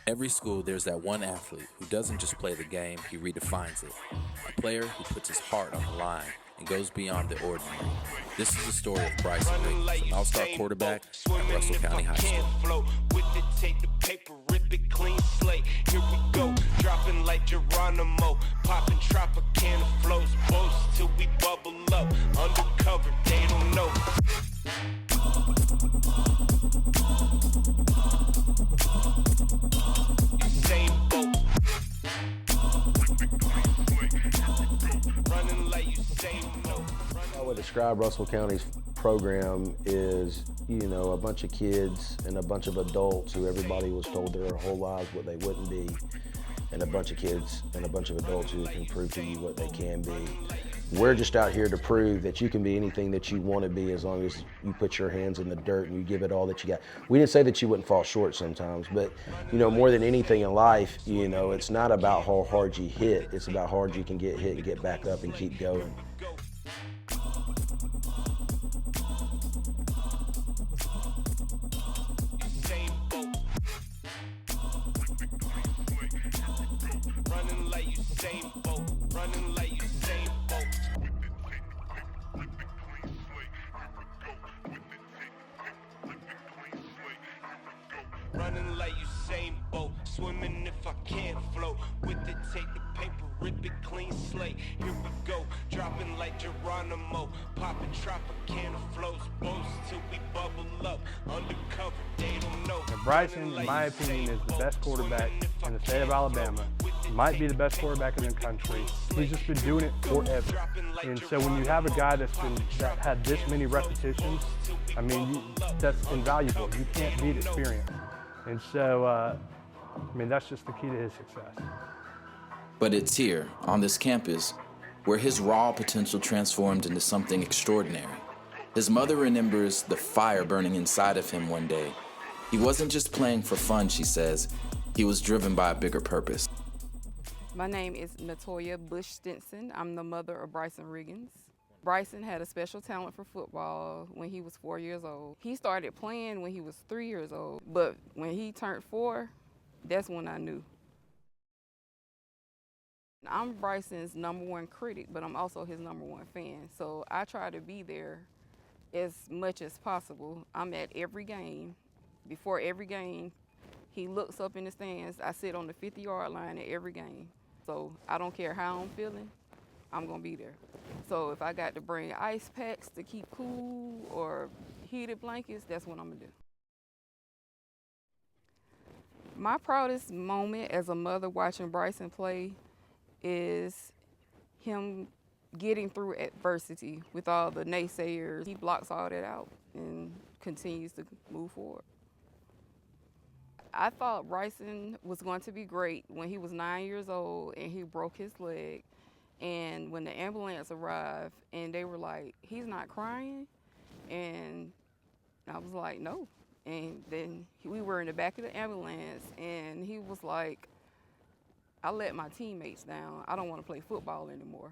Every school, there's that one athlete who doesn't just play the game, he redefines it. A player who puts his heart on the line and goes beyond the ordinary. This is the story of Bryson Riggins, an all-star quarterback at Russell County High School. With it, take the paper, rip it clean slate. Here we go, dropping like Geronimo, popping Tropicana flows, boats till we bubble up. Undercover, they don't know. Usain Bolt. Running like Usain Bolt. I would describe Russell County's program is, a bunch of kids and a bunch of adults who everybody was told their whole lives what they wouldn't be, and a bunch of kids and a bunch of adults who can prove to you what they can be. We're just out here to prove that you can be anything that you want to be as long as you put your hands in the dirt and you give it all that you got. We didn't say that you wouldn't fall short sometimes, but more than anything in life, it's not about how hard you hit, it's about how hard you can get hit and get back up and keep going. Running like Usain Bolt, running like Usain Bolt. Running like Usain Bolt, swimming if I can't float. With it, take the paper, rip it clean slate. Here we go, dropping like Geronimo, popping Tropicana flows, boats till we bubble up. Undercover, they don't know. Bryson, in my opinion, is the best quarterback in the state of Alabama. Might be the best quarterback in the country. He's just been doing it forever. And so when you have a guy that had this many repetitions, that's invaluable. You can't beat experience. And so, that's just the key to his success. But it's here, on this campus, where his raw potential transformed into something extraordinary. His mother remembers the fire burning inside of him one day. He wasn't just playing for fun, she says. He was driven by a bigger purpose. My name is Natoya Bush Stinson. I'm the mother of Bryson Riggins. Bryson had a special talent for football when he was 4 years old. He started playing when he was 3 years old, but when he turned 4, that's when I knew. I'm Bryson's #1 critic, but I'm also his #1 fan, so I try to be there as much as possible. I'm at every game. Before every game, he looks up in the stands. I sit on the 50-yard line at every game. So I don't care how I'm feeling, I'm gonna be there. So if I got to bring ice packs to keep cool or heated blankets, that's what I'm gonna do. My proudest moment as a mother watching Bryson play is him getting through adversity with all the naysayers. He blocks all that out and continues to move forward. I thought Bryson was going to be great when he was 9 years old and he broke his leg. And when the ambulance arrived and they were like, he's not crying. And I was like, no. And then we were in the back of the ambulance and he was like, I let my teammates down. I don't want to play football anymore.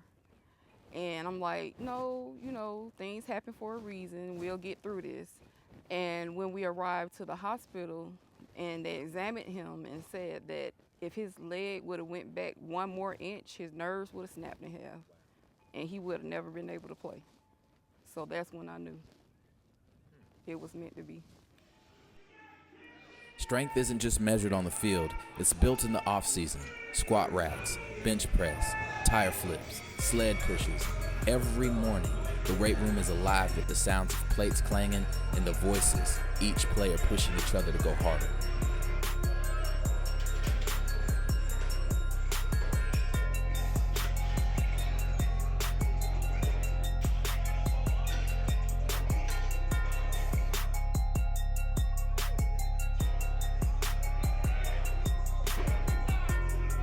And I'm like, no, things happen for a reason. We'll get through this. And when we arrived to the hospital, and they examined him and said that if his leg would have went back 1 more inch, his nerves would have snapped in half, and he would have never been able to play. So that's when I knew it was meant to be. Strength isn't just measured on the field, it's built in the off-season. Squat racks, bench press, tire flips, sled pushes. Every morning, the weight room is alive with the sounds of plates clanging and the voices, each player pushing each other to go harder.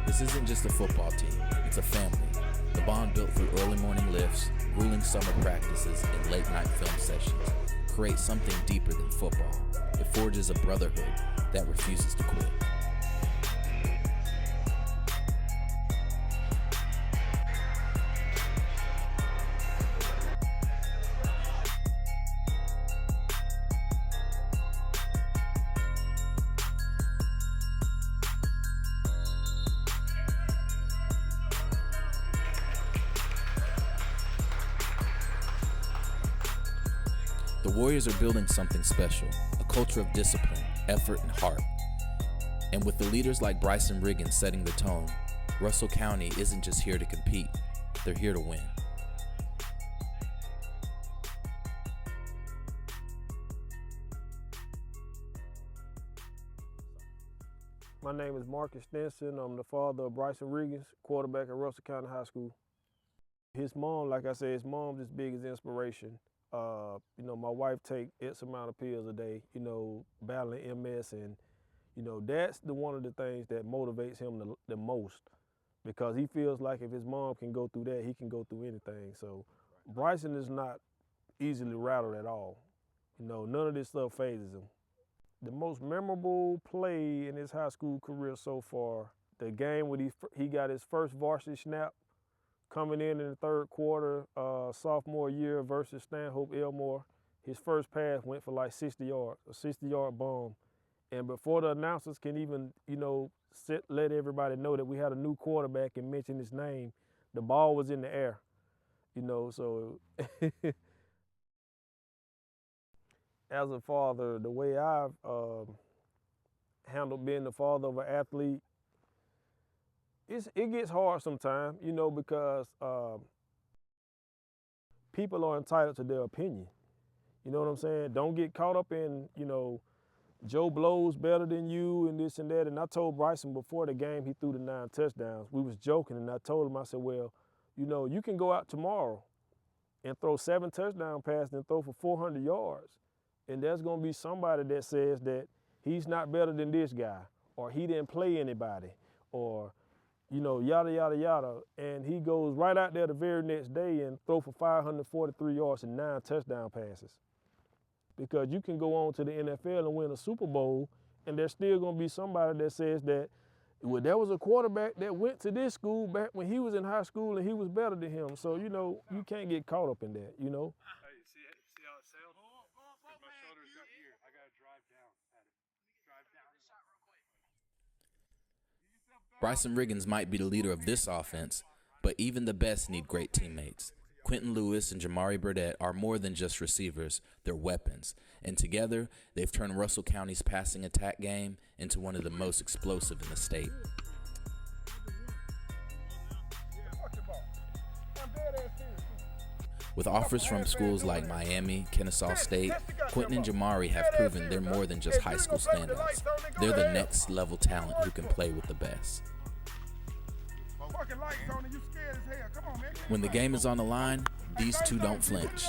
This isn't just a football team, it's a family. The bond built through early morning lifts, grueling summer practices, and late night film sessions creates something deeper than football. It forges a brotherhood that refuses to quit. Warriors are building something special, a culture of discipline, effort, and heart. And with the leaders like Bryson Riggins setting the tone, Russell County isn't just here to compete, they're here to win. My name is Marcus Stinson. I'm the father of Bryson Riggins, quarterback at Russell County High School. His mom, like I said, his mom's as big as inspiration. My wife take X amount of pills a day, battling MS, and, that's one of the things that motivates him the most, because he feels like if his mom can go through that, he can go through anything. So Bryson is not easily rattled at all. None of this stuff phases him. The most memorable play in his high school career so far, the game when he got his first varsity snap coming in the third quarter, sophomore year versus Stanhope Elmore. His first pass went for like 60 yards, a 60-yard bomb. And before the announcers can even, let everybody know that we had a new quarterback and mention his name, the ball was in the air, so. As a father, the way I've handled being the father of an athlete, it gets hard sometimes, because people are entitled to their opinion. You know what I'm saying? Don't get caught up in, Joe Blow's better than you and this and that. And I told Bryson before the game he threw the 9 touchdowns, we was joking, and I told him, I said, well, you can go out tomorrow and throw 7 touchdown passes and throw for 400 yards. And there's going to be somebody that says that he's not better than this guy, or he didn't play anybody, or, yada, yada, yada. And he goes right out there the very next day and throw for 543 yards and 9 touchdown passes. Because you can go on to the NFL and win a Super Bowl, and there's still going to be somebody that says that, well, there was a quarterback that went to this school back when he was in high school and he was better than him. So, you can't get caught up in that, Hey, see how it sailed? My shoulder's up here. I got to drive down at it. Drive down. Bryson Riggins might be the leader of this offense, but even the best need great teammates. Quentin Lewis and Jamari Burdett are more than just receivers, they're weapons. And together, they've turned Russell County's passing attack game into one of the most explosive in the state. With offers from schools like Miami, Kennesaw State, Quentin and Jamari have proven they're more than just high school standouts. They're the next level talent who can play with the best. When the game is on the line, these two don't flinch.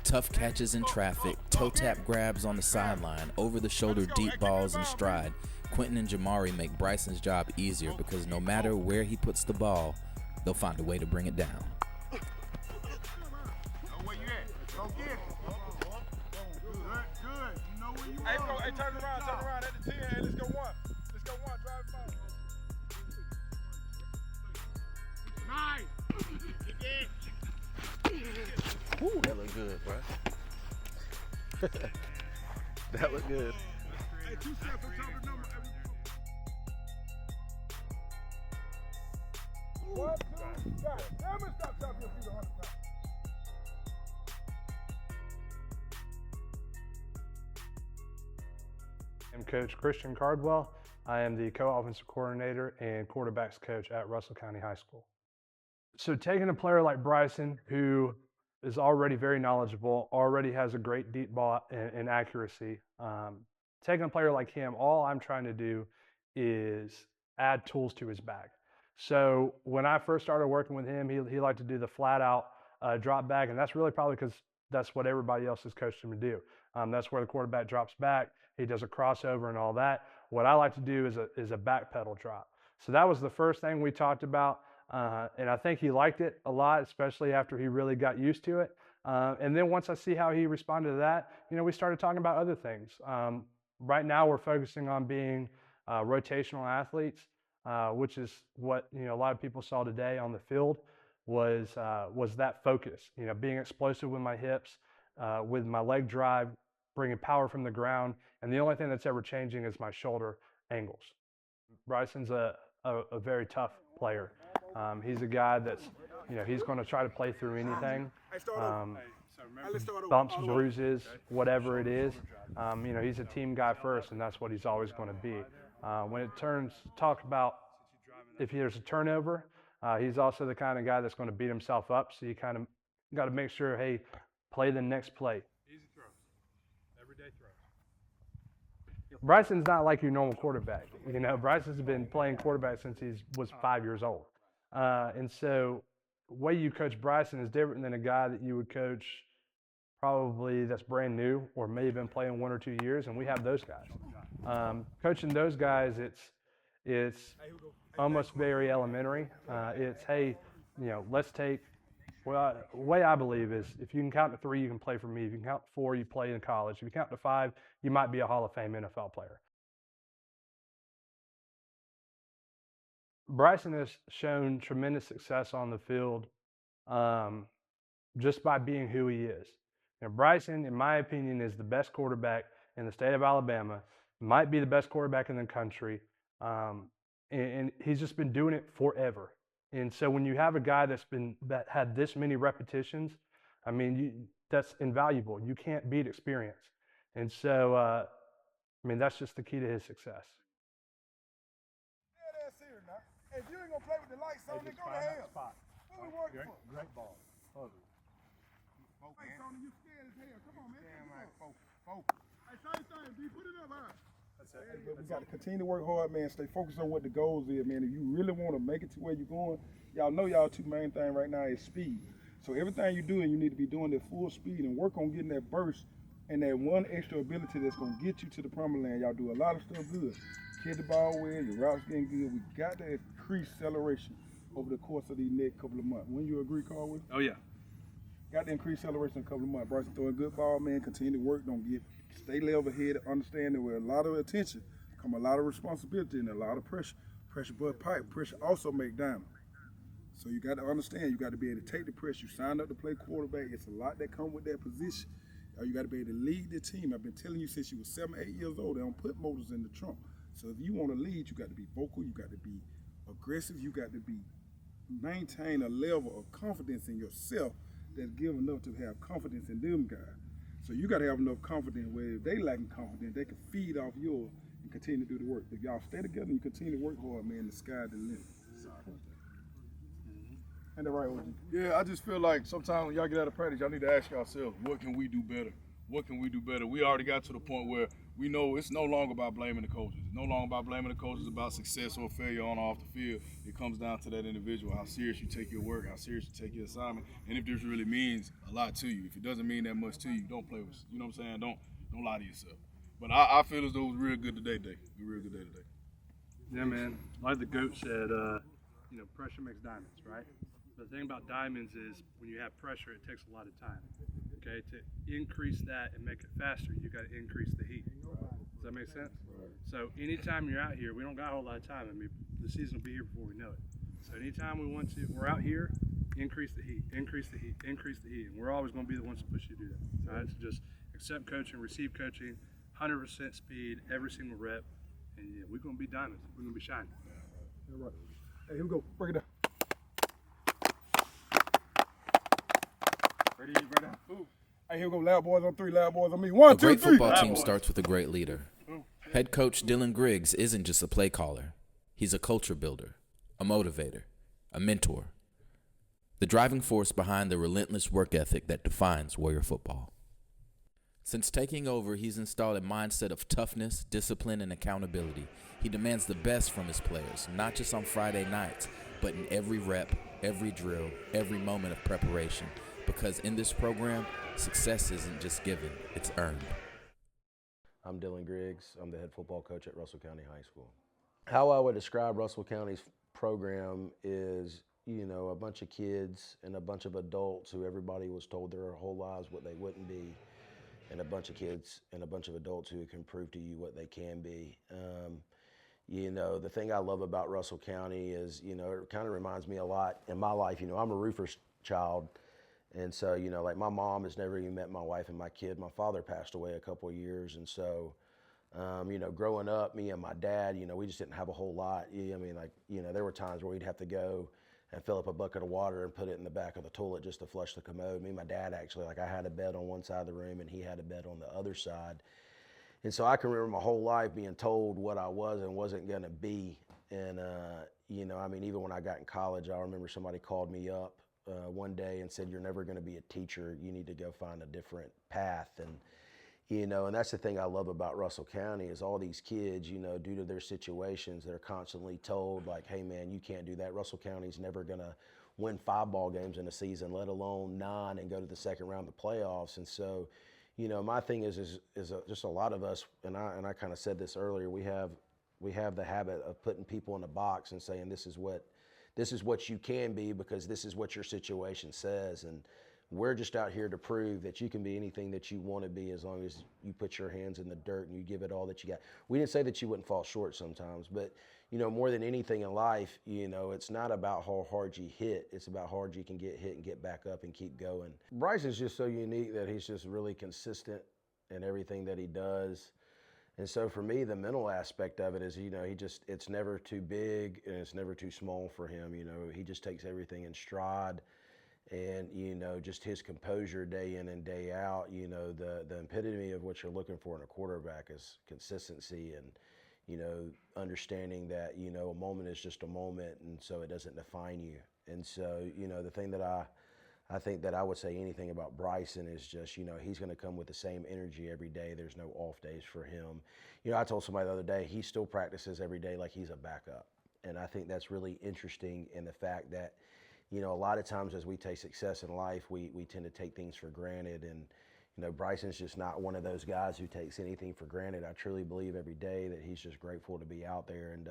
Tough catches in traffic, toe tap grabs on the sideline, over-the-shoulder deep balls in stride. Quentin and Jamari make Bryson's job easier because no matter where he puts the ball, they'll find a way to bring it down. Hey, turn around at the 10. Hey, let's go one, drive the ball. Nice. Ooh, that looked good, bro. That looked good. Hey, 2 steps on top of the number. 1, 2, got it. Never stop tapping your feet 100 times. I'm Coach Christian Cardwell. I am the co-offensive coordinator and quarterbacks coach at Russell County High School. So taking a player like Bryson, who is already very knowledgeable, already has a great deep ball and accuracy, taking a player like him, all I'm trying to do is add tools to his bag. So when I first started working with him, he liked to do the flat out drop back, and that's really probably because that's what everybody else has coached him to do. That's where the quarterback drops back. He does a crossover and all that. What I like to do is a back pedal drop. So that was the first thing we talked about, and I think he liked it a lot, especially after he really got used to it. And then once I see how he responded to that, we started talking about other things. Right now we're focusing on being rotational athletes, which is what a lot of people saw today on the field was that focus. Being explosive with my hips, with my leg drive, bringing power from the ground, and the only thing that's ever changing is my shoulder angles. Bryson's a very tough player. He's a guy that's, he's going to try to play through anything. bumps, bruises, whatever it is. He's a team guy first, and that's what he's always going to be. When it talk about if there's a turnover, he's also the kind of guy that's going to beat himself up. So you kind of got to make sure, hey, play the next play. Easy throws. Everyday throws. Bryson's not like your normal quarterback. Bryson's been playing quarterback since he was 5 years old. And so the way you coach Bryson is different than a guy that you would coach probably that's brand new or may have been playing 1 or 2 years, and we have those guys. Coaching those guys, it's almost very elementary. It's, hey, let's take, well, the way I believe is if you can count to 3, you can play for me. If you can count to 4, you play in college. If you count to 5, you might be a Hall of Fame NFL player. Bryson has shown tremendous success on the field just by being who he is. Bryson, in my opinion, is the best quarterback in the state of Alabama, might be the best quarterback in the country, and he's just been doing it forever. And so when you have a guy that had this many repetitions, that's invaluable. You can't beat experience. And so, that's just the key to his success. Yeah, that's here now. If you ain't gonna play with the lights on, then go to hell. What we working for? Great ball. Lights on and you scared as hell. Come on, man. Focus. Hey, same thing, B. Put it up high. But we got to continue to work hard, man. Stay focused on what the goals is, man. If you really want to make it to where you're going, y'all know y'all two main thing right now is speed. So everything you're doing, you need to be doing at full speed and work on getting that burst and that one extra ability that's going to get you to the promised land. Y'all do a lot of stuff good. Hit the ball well, your routes getting good. We got to increase acceleration over the course of these next couple of months. Wouldn't you agree, Carl? Oh, yeah. Got to increase acceleration in a couple of months. Bryson throwing a good ball, man. Continue to work. Stay level-headed. Understand that with a lot of attention come a lot of responsibility and a lot of pressure. Pressure but pipe. Pressure also make diamond. So you got to understand. You got to be able to take the pressure. You signed up to play quarterback. It's a lot that come with that position. You got to be able to lead the team. I've been telling you since you were 7, 8 years old. They don't put motors in the trunk. So if you want to lead, you got to be vocal. You got to be aggressive. You got to maintain a level of confidence in yourself that's give enough to have confidence in them guys. So you got to have enough confidence where if they lacking confidence, they can feed off yours and continue to do the work. If y'all stay together and you continue to work hard, man, the sky's the limit. And the right one. Yeah, I just feel like sometimes when y'all get out of practice, y'all need to ask yourselves, what can we do better? What can we do better? We already got to the point where we know it's no longer about blaming the coaches. It's no longer about blaming the coaches about success or failure on or off the field. It comes down to that individual, how serious you take your work, how serious you take your assignment, and if this really means a lot to you. If it doesn't mean that much to you, don't play with, you know what I'm saying? Don't lie to yourself. But I feel as though it was real good today, Dave. A real good day today. Yeah, man. Like the GOAT said, pressure makes diamonds, right? The thing about diamonds is when you have pressure, it takes a lot of time. Okay, to increase that and make it faster, you got to increase the heat. Does that make sense? So anytime you're out here, we don't got a whole lot of time. The season will be here before we know it. So anytime we're out here, increase the heat, increase the heat, increase the heat. And we're always going to be the ones to push you to do that. All right, so just accept coaching, receive coaching, 100% speed, every single rep. And yeah, we're going to be diamonds. We're going to be shining. All right. Hey, here we go. Break it down. Ready, right now. Ooh. Hey, here we go. Loud boys on 3, loud boys on me. 1, 2, 3. A great football team starts with a great leader. Head coach Dylan Griggs isn't just a play caller. He's a culture builder, a motivator, a mentor. The driving force behind the relentless work ethic that defines Warrior football. Since taking over, he's installed a mindset of toughness, discipline, and accountability. He demands the best from his players, not just on Friday nights, but in every rep, every drill, every moment of preparation. Because in this program, success isn't just given, it's earned. I'm Dylan Griggs. I'm the head football coach at Russell County High School. How I would describe Russell County's program is, a bunch of kids and a bunch of adults who everybody was told their whole lives what they wouldn't be, and a bunch of kids and a bunch of adults who can prove to you what they can be. The thing I love about Russell County is, it kind of reminds me a lot in my life. I'm a roofer's child. And so, like my mom has never even met my wife and my kid. My father passed away a couple of years. And so, growing up, me and my dad, we just didn't have a whole lot. There were times where we'd have to go and fill up a bucket of water and put it in the back of the toilet just to flush the commode. Me and my dad actually, like I had a bed on one side of the room and he had a bed on the other side. And so I can remember my whole life being told what I was and wasn't gonna be. And, you know, I mean, even when I got in college, I remember somebody called me up one day and said, "You're never gonna be a teacher. You need to go find a different path." And, you know, and that's the thing I love about Russell County is all these kids, you know, due to their situations, they're constantly told like, "Hey man, you can't do that. Russell County's never gonna win 5 ball games in a season, let alone 9 and go to the second round of the playoffs." And so, you know, my thing is just a lot of us, and I kind of said this earlier, we have the habit of putting people in a box and saying this is what you can be because this is what your situation says. And we're just out here to prove that you can be anything that you want to be as long as you put your hands in the dirt and you give it all that you got. We didn't say that you wouldn't fall short sometimes, but, you know, more than anything in life, you know, it's not about how hard you hit. It's about how hard you can get hit and get back up and keep going. Bryson's just so unique that he's just really consistent in everything that he does. And so for me, the mental aspect of it is, you know, it's never too big and it's never too small for him. You know, he just takes everything in stride. And, you know, just his composure day in and day out, you know, the epitome of what you're looking for in a quarterback is consistency and, you know, understanding that, you know, a moment is just a moment and so it doesn't define you. And so, you know, the thing that I think that I would say anything about Bryson is just, you know, he's going to come with the same energy every day. There's no off days for him. You know, I told somebody the other day, he still practices every day like he's a backup. And I think that's really interesting in the fact that, you know, a lot of times as we take success in life, we tend to take things for granted. And, you know, Bryson's just not one of those guys who takes anything for granted. I truly believe every day that he's just grateful to be out there and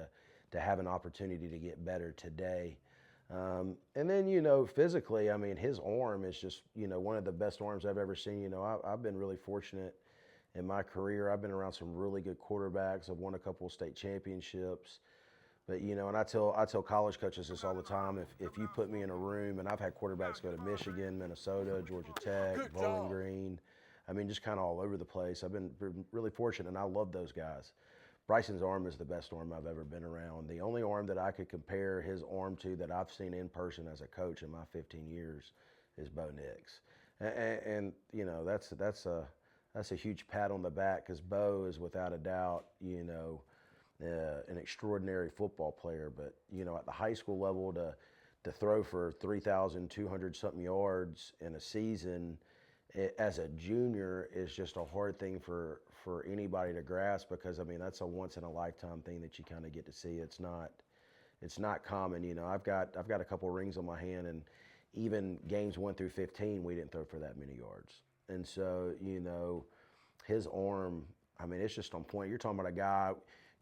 to have an opportunity to get better today. And then, you know, physically, I mean, his arm is just, you know, one of the best arms I've ever seen. You know, I've been really fortunate in my career. I've been around some really good quarterbacks. I've won a couple of state championships. But, you know, and I tell college coaches this all the time, if you put me in a room, and I've had quarterbacks go to Michigan, Minnesota, Georgia Tech, Bowling Green, I mean, just kind of all over the place. I've been really fortunate, and I love those guys. Bryson's arm is the best arm I've ever been around. The only arm that I could compare his arm to that I've seen in person as a coach in my 15 years is Bo Nix. And you know, that's a huge pat on the back because Bo is without a doubt, you know, an extraordinary football player, but you know, at the high school level to throw for 3,200 something yards in a season as a junior is just a hard thing for anybody to grasp because I mean that's a once in a lifetime thing that you kind of get to see. It's not common, you know. I've got a couple rings on my hand, and even games 1 through 15 we didn't throw for that many yards, and so you know, his arm, I mean, it's just on point. You're talking about a guy.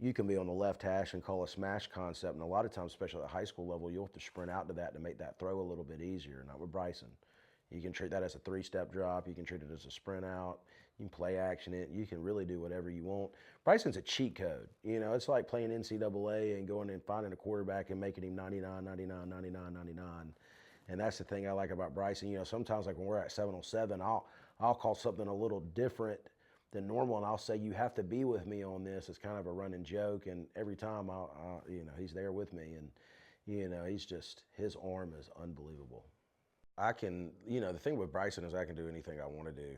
You can be on the left hash and call a smash concept, and a lot of times, especially at the high school level, you'll have to sprint out to that to make that throw a little bit easier. Not with Bryson. You can treat that as a 3-step drop. You can treat it as a sprint out. You can play action it. You can really do whatever you want. Bryson's a cheat code. You know, it's like playing NCAA and going and finding a quarterback and making him 99, 99, 99, 99. And that's the thing I like about Bryson. You know, sometimes like when we're at 7-on-7, I'll call something a little different than normal, and I'll say, you have to be with me on this. It's kind of a running joke, and every time you know, he's there with me, and you know, his arm is unbelievable. You know, the thing with Bryson is I can do anything I want to do,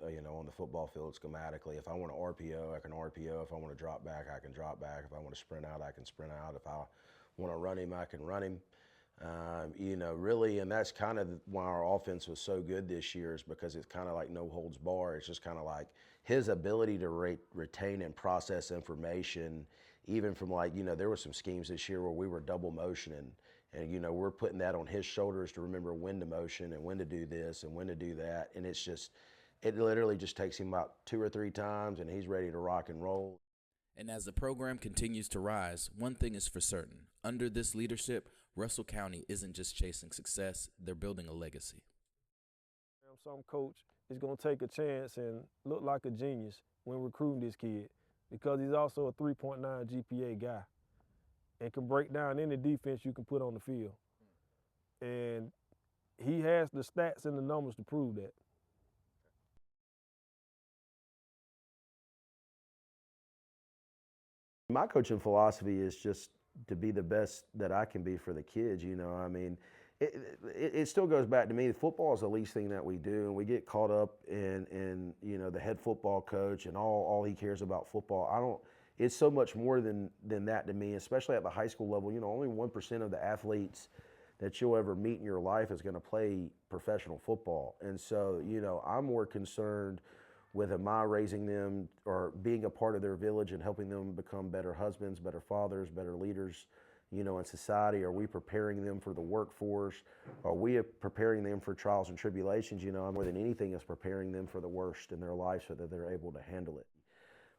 you know, on the football field schematically. If I want to RPO, I can RPO. If I want to drop back, I can drop back. If I want to sprint out, I can sprint out. If I want to run him, I can run him. You know, really, and that's kind of why our offense was so good this year is because it's kind of like no holds bar. It's just kind of like his ability to retain and process information, even from like, you know, there were some schemes this year where we were double motioning, and, you know, we're putting that on his shoulders to remember when to motion and when to do this and when to do that. And it's just, it literally just takes him about 2 or 3 times and he's ready to rock and roll. And as the program continues to rise, one thing is for certain. Under this leadership, Russell County isn't just chasing success, they're building a legacy. Some coach is going to take a chance and look like a genius when recruiting this kid because he's also a 3.9 GPA guy and can break down any defense you can put on the field. And he has the stats and the numbers to prove that. My coaching philosophy is just be the best that I can be for the kids. You know, I mean, it still goes back to me. Football is the least thing that we do, and we get caught up in you know, the head football coach and all he cares about football. I don't. It's so much more than that to me, especially at the high school level. You know, only 1% of the athletes that you'll ever meet in your life is going to play professional football. And so, you know, I'm more concerned with, am I raising them or being a part of their village and helping them become better husbands, better fathers, better leaders, you know, in society? Are we preparing them for the workforce? Are we preparing them for trials and tribulations? You know, more than anything is preparing them for the worst in their life so that they're able to handle it.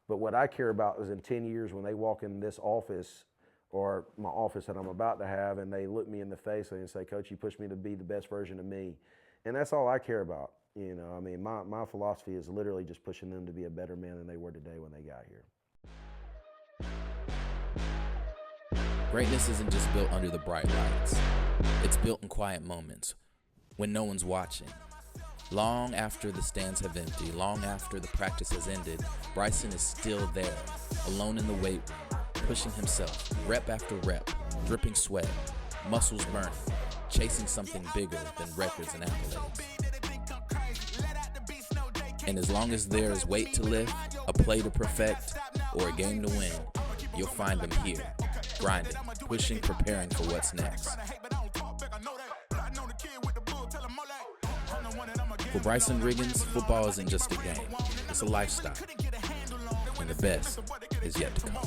But what I care about is in 10 years when they walk in this office or my office that I'm about to have, and they look me in the face and say, Coach, you pushed me to be the best version of me. And that's all I care about. You know, I mean, my philosophy is literally just pushing them to be a better man than they were today when they got here. Greatness isn't just built under the bright lights. It's built in quiet moments when no one's watching. Long after the stands have emptied, long after the practice has ended, Bryson is still there, alone in the weight room, pushing himself, rep after rep, dripping sweat, muscles burning, chasing something bigger than records and accolades. And as long as there is weight to lift, a play to perfect, or a game to win, you'll find them here, grinding, pushing, preparing for what's next. For Bryson Riggins, football isn't just a game, it's a lifestyle. And the best is yet to come.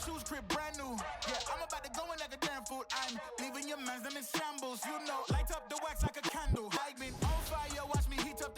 Shoes crib brand new. Yeah, I'm about to go in like a damn fool. I'm leaving your mans them in shambles. You know, light up the wax like a candle. Like me on fire, watch me heat up the